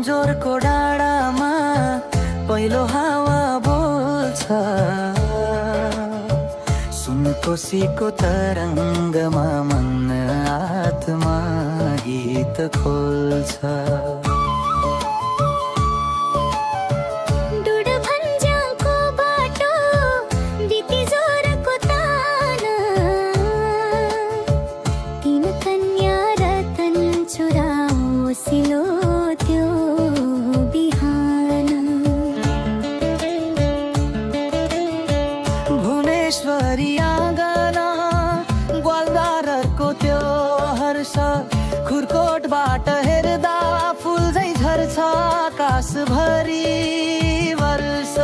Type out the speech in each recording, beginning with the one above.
गोलन्जोरको डाँडामा पहिलो हावा बोल्छ, सुनकोसीको तरङ्गमा मन आत्मा गीत खोल्छ। भुवनेश्वरी आँगन ग्वालदारको त्यो हर्ष, खुरकोटबाट हेर्दा फुल झै झर्छ आकाशभरि वर्ष।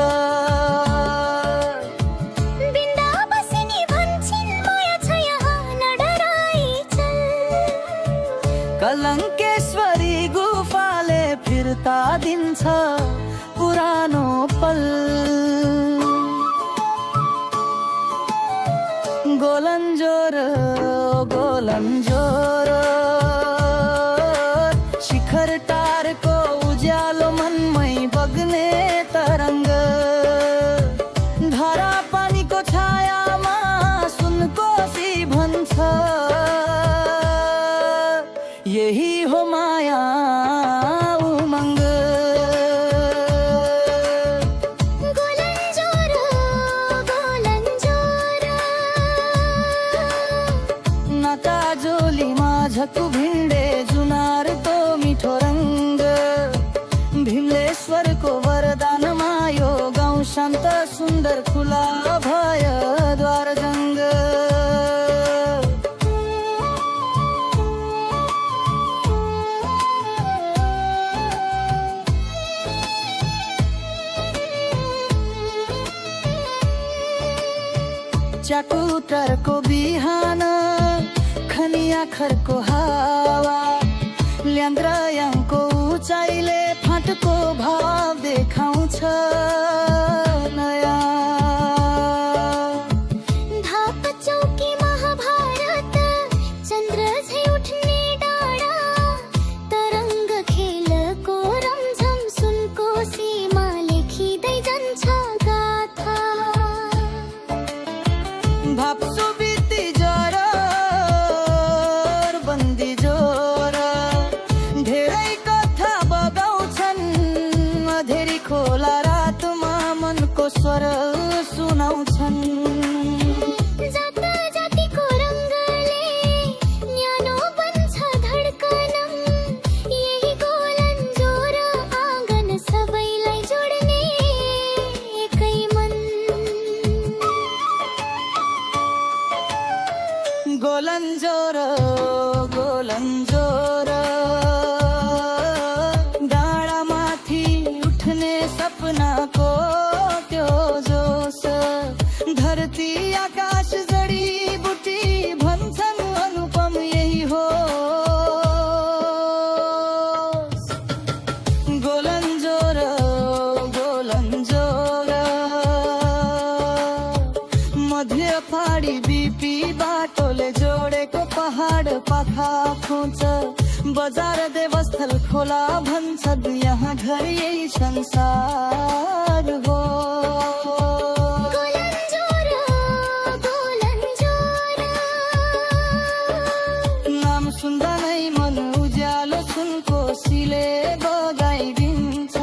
बिन्दा बस्ने भन्छन् माया छ यहाँ नडराई चल, कलङ्केश्वरी गुफाले फिर्ता दिन्छ पुरानो पल। गोलन्जोर गोलन्जोर शिखर टारको उज्यालो मनमै बग्ने तरङ्ग, धारा पानीको छायामा सुनकोसी भन्छ, यही हो माया उमङ्ग। काजोली माझको भिडे जुनार तो मिठो रङ्ग, भीमलेश्वरको वरदानमा यो गाउँ शान्त सुन्दर खुला भय द्वार जङ्ग। च्याकुटरको बिहान खनिया खरको हावा, ल्यान्द्रयाङको उचाइले फाटको भाव देखाउँछ नयाँ। धाप चौकी महाभारत चन्द्र झै उठ्ने डाँडा, तरङ्ग खेलको रमझम सुनकोसीमा लेखिँदै जान्छ गाथा। भाप्सु बित्ती ज्वरो बन्दी जोर, धेरै कथा बगाउँछन् अधेरी खोला रातमा मनको स्वर सुनाउँछन्। जात जातिको रङ्गले न्यानो बन्छ धड्कन, यही गोलन्जोर आँगन सबैलाई जोड्ने एकै मन। गोलन्जोर गोलन्जोर डाँडामाथि उठ्ने सपनाको त्यो जोस, धरती आकाश जडीबुटी भन्छन् अनुपम यही हो। गोलन्जोर गोलन्जोर मध्य फाडी बिपी बाटोले जोडेको पहाड पाखा खोज, बजार देवस्थल खोला भन्छ यहाँ घर यही संसार हो। गोलन्जोर गोलन्जोर नाम सुन्दा नै मन उज्यालो सुनकोसीले बगाइदिन्छ,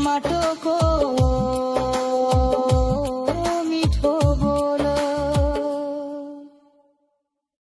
माटोको